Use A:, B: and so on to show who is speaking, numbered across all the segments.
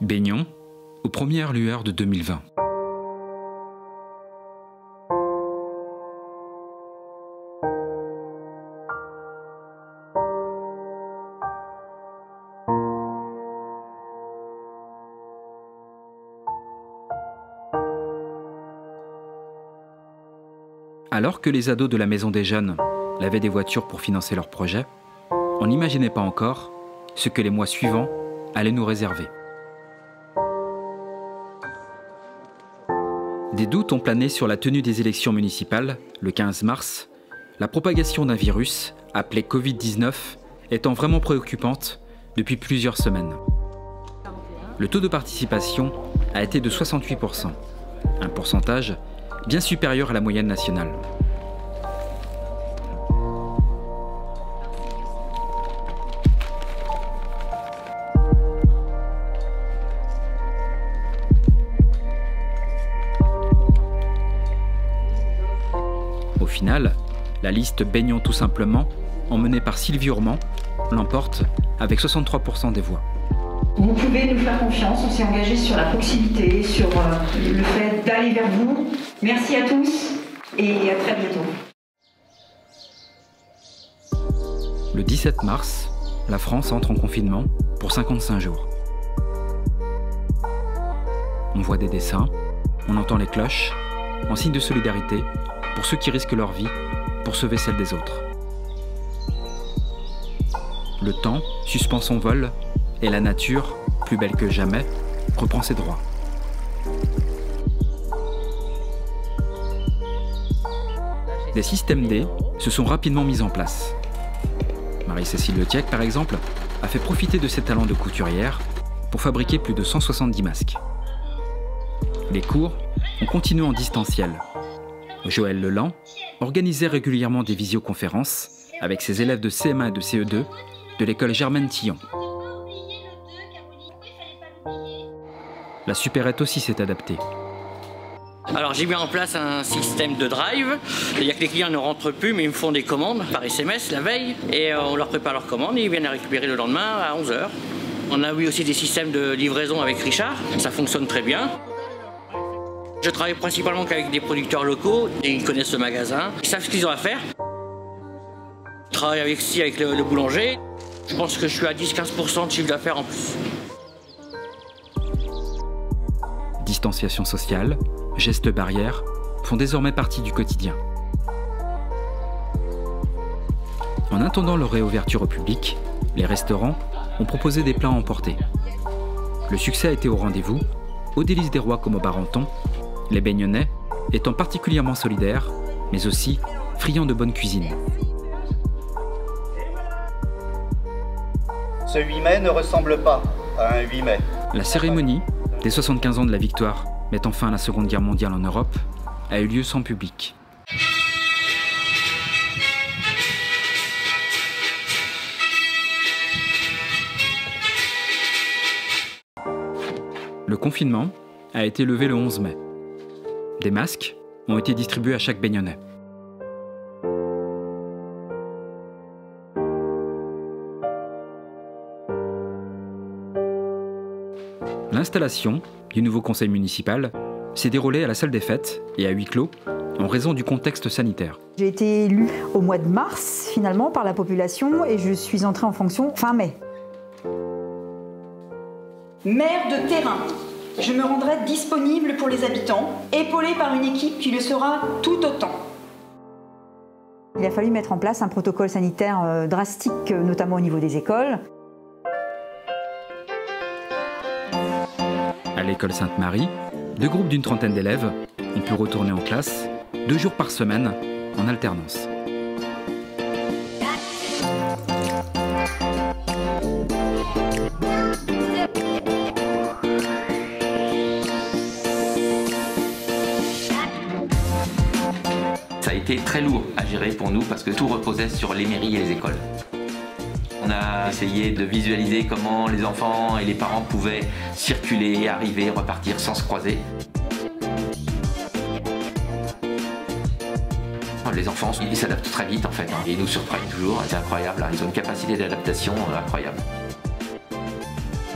A: Baignons aux premières lueurs de 2020. Alors que les ados de la Maison des Jeunes lavaient des voitures pour financer leurs projets, on n'imaginait pas encore ce que les mois suivants allaient nous réserver. Des doutes ont plané sur la tenue des élections municipales, le 15 mars, la propagation d'un virus, appelé Covid-19, étant vraiment préoccupante depuis plusieurs semaines. Le taux de participation a été de 68%, un pourcentage bien supérieur à la moyenne nationale. Au final, la liste Baignons tout simplement, emmenée par Sylvie Ourmand, l'emporte avec 63% des voix.
B: Vous pouvez nous faire confiance, on s'est engagé sur la proximité, sur le fait d'aller vers vous. Merci à tous et à très bientôt.
A: Le 17 mars, la France entre en confinement pour 55 jours. On voit des dessins, on entend les cloches, en signe de solidarité pour ceux qui risquent leur vie pour sauver celle des autres. Le temps suspend son vol et la nature, plus belle que jamais, reprend ses droits. Des systèmes D se sont rapidement mis en place. Marie-Cécile Le Tiec, par exemple, a fait profiter de ses talents de couturière pour fabriquer plus de 170 masques. Les cours ont continué en distanciel. Joël Leland organisait régulièrement des visioconférences avec ses élèves de CM1 et de CE2 de l'école Germaine Tillon. La supérette aussi s'est adaptée.
C: Alors j'ai mis en place un système de drive, c'est-à-dire que les clients ne rentrent plus mais ils me font des commandes par SMS la veille et on leur prépare leurs commandes et ils viennent les récupérer le lendemain à 11h. On a eu aussi des systèmes de livraison avec Richard, ça fonctionne très bien. Je travaille principalement qu'avec des producteurs locaux et ils connaissent le magasin, ils savent ce qu'ils ont à faire. Je travaille aussi avec le boulanger, je pense que je suis à 10-15% de chiffre d'affaires en plus.
A: Distanciation sociale, gestes barrières font désormais partie du quotidien. En attendant leur réouverture au public, les restaurants ont proposé des plats à emporter. Le succès a été au rendez-vous, aux délices des rois comme au Barenton, les Baignonnais étant particulièrement solidaires, mais aussi friands de bonne cuisine.
D: Ce 8 mai ne ressemble pas à un 8 mai.
A: La cérémonie des 75 ans de la victoire mettant fin à la Seconde Guerre mondiale en Europe a eu lieu sans public. Le confinement a été levé le 11 mai. Des masques ont été distribués à chaque Baignonnais. L'installation du nouveau conseil municipal s'est déroulée à la salle des fêtes et à huis clos en raison du contexte sanitaire.
B: J'ai été élue au mois de mars finalement par la population et je suis entrée en fonction fin mai. Maire de terrain, je me rendrai disponible pour les habitants, épaulée par une équipe qui le sera tout autant. Il a fallu mettre en place un protocole sanitaire drastique, notamment au niveau des écoles.
A: À l'école Sainte-Marie, 2 groupes d'une trentaine d'élèves ont pu retourner en classe 2 jours par semaine en alternance.
E: Ça a été très lourd à gérer pour nous parce que tout reposait sur les mairies et les écoles. On a essayé de visualiser comment les enfants et les parents pouvaient circuler, arriver, repartir sans se croiser. Les enfants, ils s'adaptent très vite en fait, hein. Ils nous surprennent toujours, c'est incroyable, hein. Ils ont une capacité d'adaptation incroyable.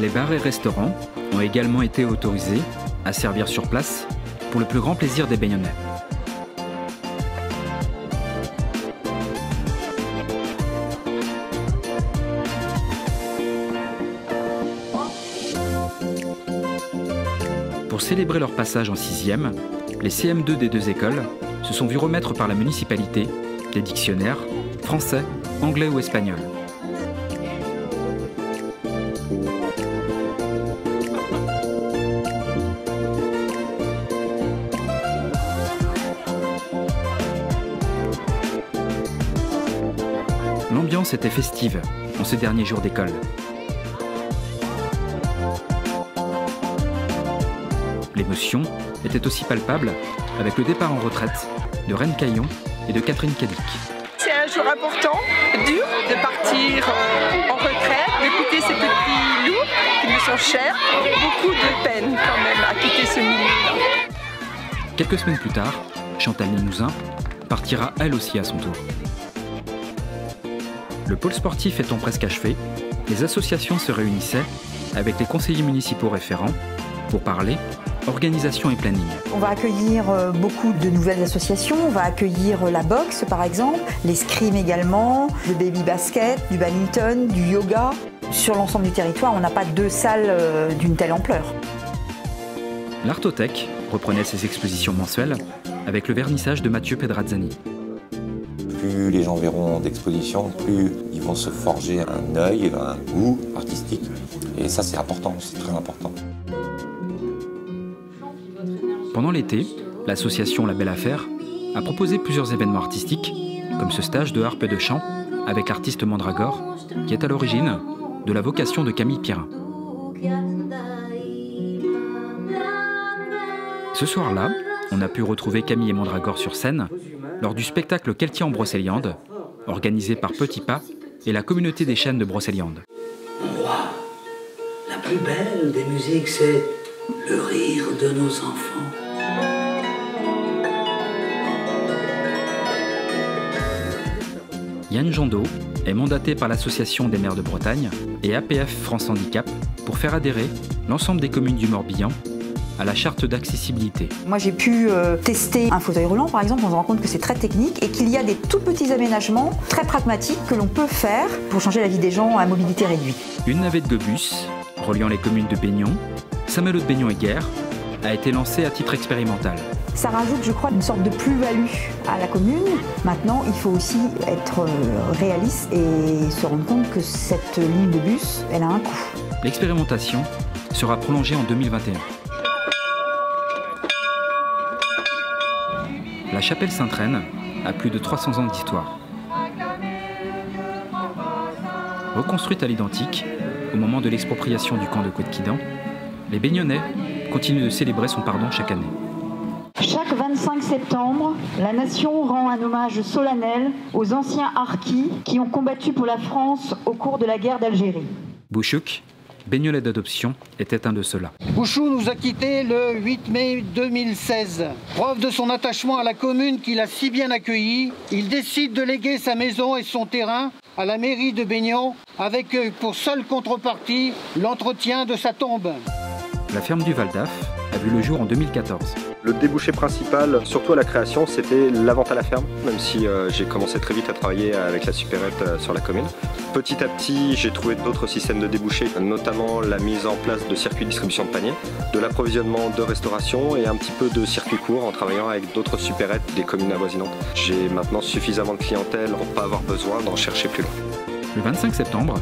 A: Les bars et restaurants ont également été autorisés à servir sur place pour le plus grand plaisir des Baignonnais. Pour célébrer leur passage en 6e, les CM2 des deux écoles se sont vus remettre par la municipalité des dictionnaires français, anglais ou espagnol. L'ambiance était festive en ce dernier jour d'école. L'émotion était aussi palpable avec le départ en retraite de Reine Caillon et de Catherine Cadic.
F: C'est un jour important, dur, de partir en retraite, de quitter ces petits loups qui me sont chers. Beaucoup de peine quand même à quitter ce milieu-là.
A: Quelques semaines plus tard, Chantal Limousin partira elle aussi à son tour. Le pôle sportif étant presque achevé, les associations se réunissaient avec les conseillers municipaux référents pour parler organisation et planning.
B: On va accueillir beaucoup de nouvelles associations, on va accueillir la boxe par exemple, l'escrime également, le baby basket, du badminton, du yoga. Sur l'ensemble du territoire, on n'a pas deux salles d'une telle ampleur.
A: L'Artothèque reprenait ses expositions mensuelles avec le vernissage de Mathieu Pedrazzani.
G: Plus les gens verront d'expositions, plus ils vont se forger un œil, un goût artistique. Et ça, c'est important, c'est très important.
A: Pendant l'été, l'association La Belle Affaire a proposé plusieurs événements artistiques, comme ce stage de harpe et de chant avec l'artiste Mandragore, qui est à l'origine de la vocation de Camille Pirin. Ce soir-là, on a pu retrouver Camille et Mandragore sur scène lors du spectacle Queltier en Brocéliande, organisé par Petit Pas et la communauté des chênes de Brocéliande.
H: Mon roi, la plus belle des musiques, c'est le rire de nos enfants.
A: Yann Jandot est mandaté par l'Association des maires de Bretagne et APF France Handicap pour faire adhérer l'ensemble des communes du Morbihan à la charte d'accessibilité.
B: Moi j'ai pu tester un fauteuil roulant par exemple, on se rend compte que c'est très technique et qu'il y a des tout petits aménagements très pragmatiques que l'on peut faire pour changer la vie des gens à mobilité réduite.
A: Une navette de bus reliant les communes de Baignon, Saint-Malo de Baignon et Guères a été lancée à titre expérimental.
B: Ça rajoute, je crois, une sorte de plus-value à la commune. Maintenant, il faut aussi être réaliste et se rendre compte que cette ligne de bus, elle a un coût.
A: L'expérimentation sera prolongée en 2021. La chapelle Sainte-Reine a plus de 300 ans d'histoire. Reconstruite à l'identique, au moment de l'expropriation du camp de Côte-Quidan, les Baignonnais continuent de célébrer son pardon chaque année.
B: Chaque 25 septembre, la nation rend un hommage solennel aux anciens harkis qui ont combattu pour la France au cours de la guerre d'Algérie.
A: Bouchouk, Baignolais d'adoption, était un de ceux-là.
I: Bouchou nous a quittés le 8 mai 2016. Preuve de son attachement à la commune qu'il a si bien accueillie, il décide de léguer sa maison et son terrain à la mairie de Baignon avec pour seule contrepartie l'entretien de sa tombe.
A: La ferme du Val d'Af a vu le jour en 2014.
J: Le débouché principal, surtout à la création, c'était la vente à la ferme, même si j'ai commencé très vite à travailler avec la supérette sur la commune. Petit à petit, j'ai trouvé d'autres systèmes de débouchés, notamment la mise en place de circuits de distribution de paniers, de l'approvisionnement de restauration et un petit peu de circuits courts en travaillant avec d'autres supérettes des communes avoisinantes. J'ai maintenant suffisamment de clientèle pour ne pas avoir besoin d'en chercher plus loin.
A: Le 25 septembre,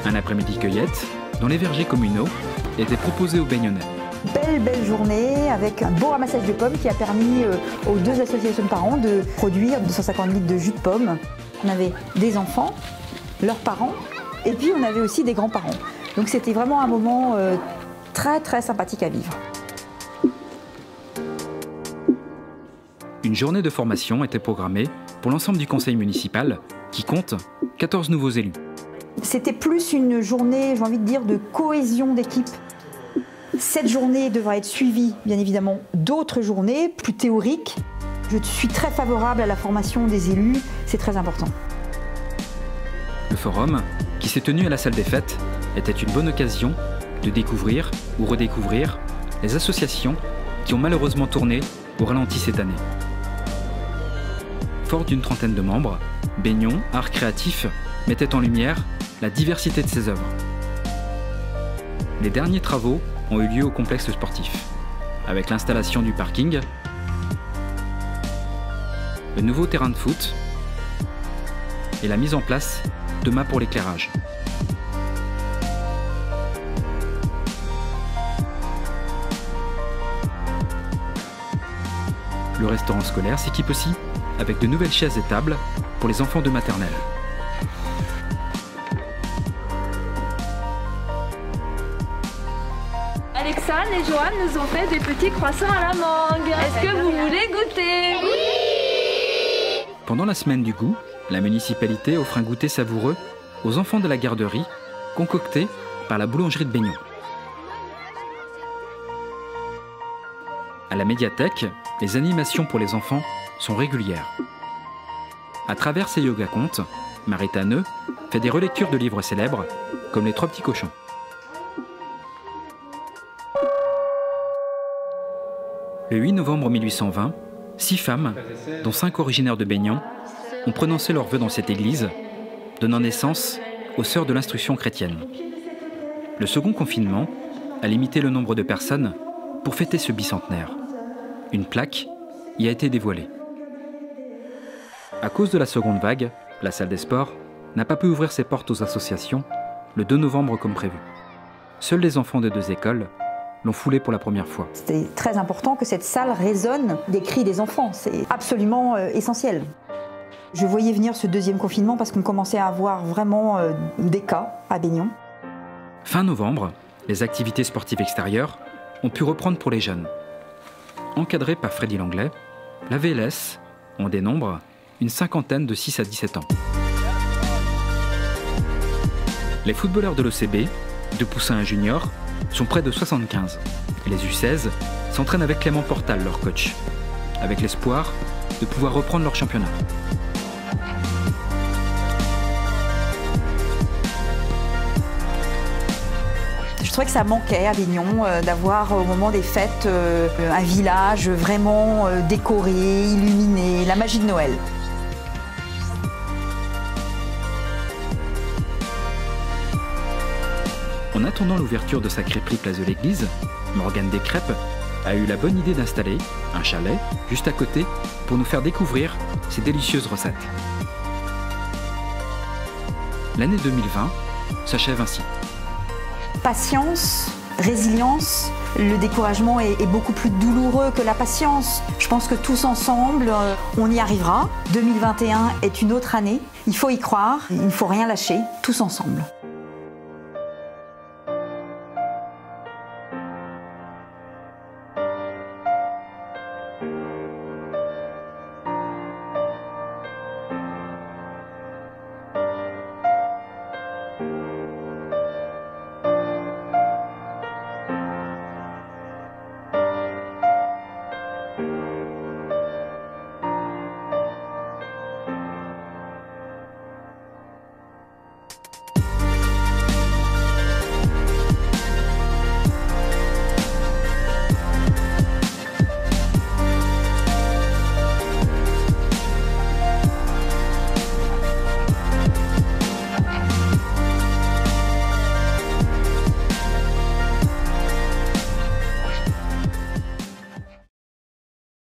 A: un après-midi cueillette, dans les vergers communaux, était proposé aux Baignonnais.
B: Belle journée avec un beau ramassage de pommes qui a permis aux deux associations de parents de produire 250 litres de jus de pommes. On avait des enfants, leurs parents, et puis on avait aussi des grands-parents. Donc c'était vraiment un moment très sympathique à vivre.
A: Une journée de formation était programmée pour l'ensemble du conseil municipal qui compte 14 nouveaux élus.
B: C'était plus une journée, j'ai envie de dire, de cohésion d'équipe. Cette journée devra être suivie, bien évidemment, d'autres journées plus théoriques. Je suis très favorable à la formation des élus, c'est très important.
A: Le forum, qui s'est tenu à la salle des fêtes, était une bonne occasion de découvrir ou redécouvrir les associations qui ont malheureusement tourné au ralenti cette année. Fort d'une trentaine de membres, Baignon Art Créatif mettait en lumière la diversité de ses œuvres. Les derniers travaux ont eu lieu au complexe sportif, avec l'installation du parking, le nouveau terrain de foot et la mise en place de mâts pour l'éclairage. Le restaurant scolaire s'équipe aussi avec de nouvelles chaises et tables pour les enfants de maternelle.
K: Alexandre et Joanne nous ont fait des petits croissants à la mangue. Est-ce que vous voulez goûter? Oui!
A: Pendant la semaine du goût, la municipalité offre un goûter savoureux aux enfants de la garderie, concocté par la boulangerie de Baignon. À la médiathèque, les animations pour les enfants sont régulières. À travers ses yoga contes, Marie Tanneux fait des relectures de livres célèbres, comme Les Trois Petits Cochons. Le 8 novembre 1820, 6 femmes, dont 5 originaires de Baignon, ont prononcé leurs vœux dans cette église, donnant naissance aux Sœurs de l'Instruction chrétienne. Le second confinement a limité le nombre de personnes pour fêter ce bicentenaire. Une plaque y a été dévoilée. À cause de la seconde vague, la salle des sports n'a pas pu ouvrir ses portes aux associations le 2 novembre comme prévu. Seuls les enfants de 2 écoles l'ont foulée pour la première fois.
B: C'était très important que cette salle résonne des cris des enfants. C'est absolument essentiel. Je voyais venir ce deuxième confinement parce qu'on commençait à avoir vraiment des cas à Baignon.
A: Fin novembre, les activités sportives extérieures ont pu reprendre pour les jeunes. Encadrée par Freddy Langlais, la VLS en dénombre une cinquantaine de 6 à 17 ans. Les footballeurs de l'OCB, de Poussin à Junior, sont près de 75. Les U16 s'entraînent avec Clément Portal, leur coach, avec l'espoir de pouvoir reprendre leur championnat.
B: Je trouvais que ça manquait à Baignon d'avoir au moment des fêtes un village vraiment décoré, illuminé, la magie de Noël.
A: En attendant l'ouverture de sa crêperie place de l'église, Morgane Descrêpes a eu la bonne idée d'installer un chalet juste à côté pour nous faire découvrir ses délicieuses recettes. L'année 2020 s'achève ainsi.
B: Patience, résilience, le découragement est beaucoup plus douloureux que la patience. Je pense que tous ensemble, on y arrivera. 2021 est une autre année, il faut y croire, il ne faut rien lâcher, tous ensemble.